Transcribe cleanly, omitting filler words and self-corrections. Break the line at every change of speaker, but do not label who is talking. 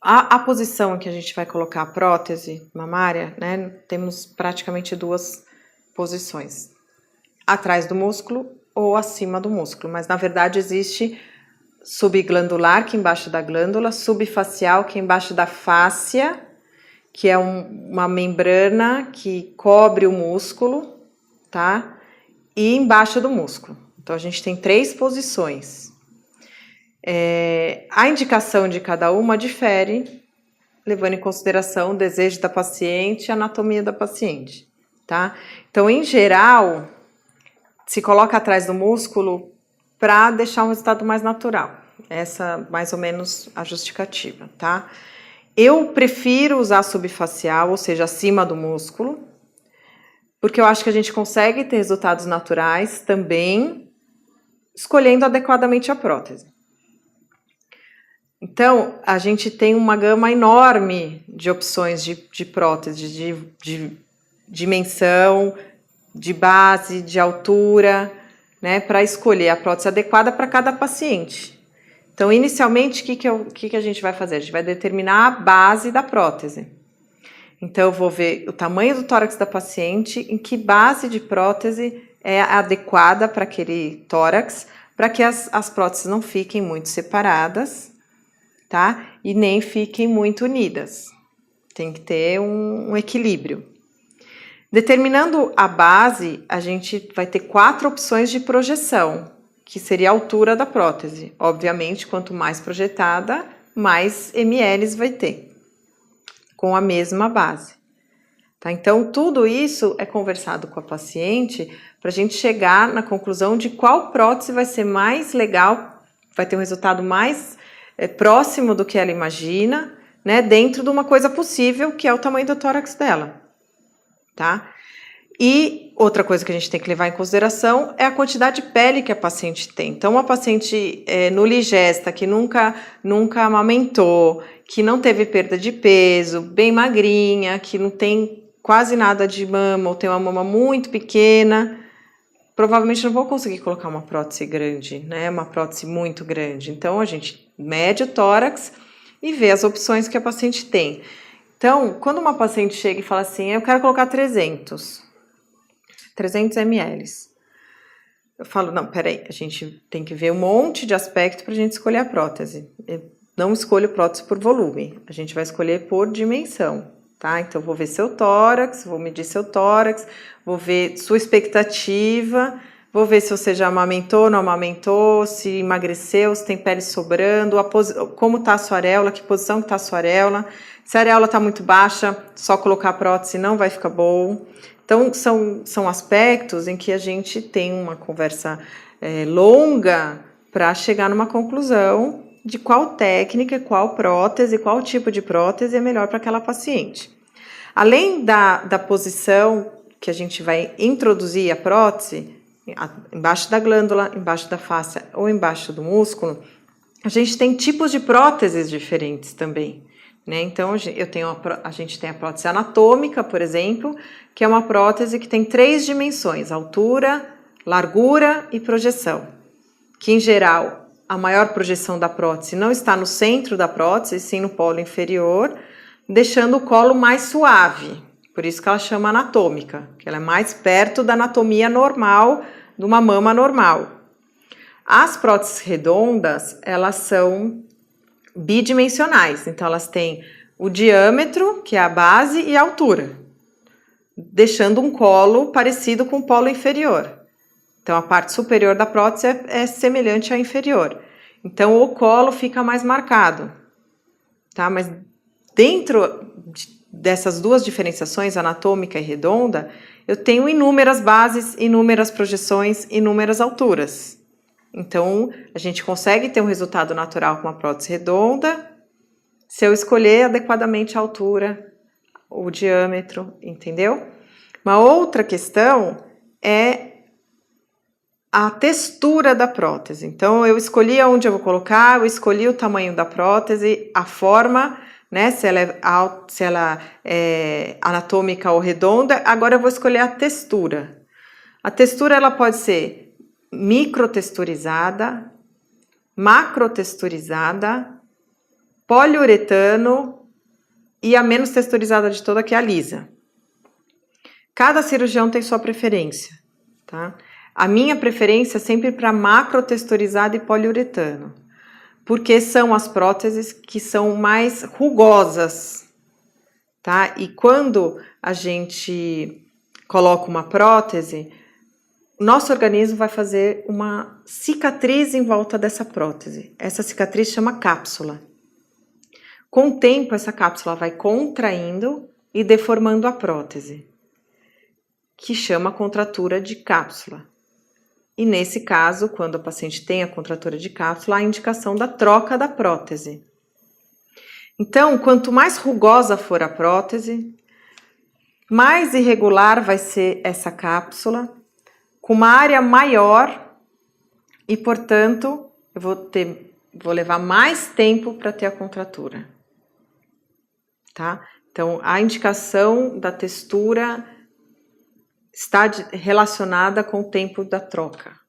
A posição em que a gente vai colocar a prótese mamária, né, temos praticamente duas posições. Atrás do músculo ou acima do músculo, mas na verdade existe subglandular, que é embaixo da glândula, subfacial, que é embaixo da fáscia, que é uma membrana que cobre o músculo, tá? E embaixo do músculo. Então a gente tem 3 posições. A indicação de cada uma difere, levando em consideração o desejo da paciente e a anatomia da paciente, tá? Então, em geral, se coloca atrás do músculo para deixar um resultado mais natural. Essa, mais ou menos, a justificativa, tá? Eu prefiro usar subfacial, ou seja, acima do músculo, porque eu acho que a gente consegue ter resultados naturais também, escolhendo adequadamente a prótese. Então, a gente tem uma gama enorme de opções de prótese, de dimensão, de base, de altura, né, para escolher a prótese adequada para cada paciente. Então, inicialmente, o que a gente vai fazer? A gente vai determinar a base da prótese. Então, eu vou ver o tamanho do tórax da paciente, em que base de prótese é adequada para aquele tórax, para que as próteses não fiquem muito separadas, tá? E nem fiquem muito unidas. Tem que ter um equilíbrio. Determinando a base, a gente vai ter 4 opções de projeção, que seria a altura da prótese. Obviamente, quanto mais projetada, mais ml vai ter, com a mesma base. Tá? Então, tudo isso é conversado com a paciente para a gente chegar na conclusão de qual prótese vai ser mais legal, vai ter um resultado mais próximo do que ela imagina, né, dentro de uma coisa possível, que é o tamanho do tórax dela. Tá? E outra coisa que a gente tem que levar em consideração é a quantidade de pele que a paciente tem. Então, uma paciente nuligesta, que nunca amamentou, que não teve perda de peso, bem magrinha, que não tem quase nada de mama ou tem uma mama muito pequena, provavelmente não vou conseguir colocar uma prótese grande, né? Uma prótese muito grande. Então, a gente mede o tórax e vê as opções que a paciente tem. Então, quando uma paciente chega e fala assim, eu quero colocar 300 ml. Eu falo, não, peraí, a gente tem que ver um monte de aspecto para a gente escolher a prótese. Eu não escolho prótese por volume, a gente vai escolher por dimensão, tá? Então, eu vou ver seu tórax, vou medir seu tórax, vou ver sua expectativa, vou ver se você já amamentou, não amamentou, se emagreceu, se tem pele sobrando, como está a sua areola, que posição que está a sua areola. Se a areola está muito baixa, só colocar a prótese não vai ficar bom. Então, são aspectos em que a gente tem uma conversa longa para chegar numa conclusão de qual técnica, qual prótese, qual tipo de prótese é melhor para aquela paciente. Além da posição que a gente vai introduzir a prótese, embaixo da glândula, embaixo da fáscia ou embaixo do músculo, a gente tem tipos de próteses diferentes também. Né? Então, a gente tem a prótese anatômica, por exemplo, que é uma prótese que tem 3 dimensões, altura, largura e projeção. Que, em geral, a maior projeção da prótese não está no centro da prótese, sim no polo inferior, deixando o colo mais suave. Por isso que ela chama anatômica, que ela é mais perto da anatomia normal, de uma mama normal. As próteses redondas, elas são bidimensionais, então elas têm o diâmetro, que é a base, e a altura, deixando um colo parecido com o polo inferior. Então, a parte superior da prótese é semelhante à inferior. Então, o colo fica mais marcado, tá? Mas dentro dessas duas diferenciações, anatômica e redonda, eu tenho inúmeras bases, inúmeras projeções, inúmeras alturas. Então, a gente consegue ter um resultado natural com uma prótese redonda se eu escolher adequadamente a altura, o diâmetro, entendeu? Uma outra questão é a textura da prótese. Então, eu escolhi onde eu vou colocar, eu escolhi o tamanho da prótese, a forma, né? Se ela é anatômica ou redonda, agora eu vou escolher a textura. A textura, ela pode ser microtexturizada, macrotexturizada, poliuretano e a menos texturizada de toda, que é a lisa. Cada cirurgião tem sua preferência, tá? A minha preferência é sempre para macrotexturizada e poliuretano, porque são as próteses que são mais rugosas, tá? E quando a gente coloca uma prótese, nosso organismo vai fazer uma cicatriz em volta dessa prótese. Essa cicatriz chama cápsula. Com o tempo, essa cápsula vai contraindo e deformando a prótese, que chama contratura de cápsula. E nesse caso, quando a paciente tem a contratura de cápsula, há a indicação da troca da prótese. Então, quanto mais rugosa for a prótese, mais irregular vai ser essa cápsula, com uma área maior e, portanto, eu vou levar mais tempo para ter a contratura, tá? Então, a indicação da textura está relacionada com o tempo da troca.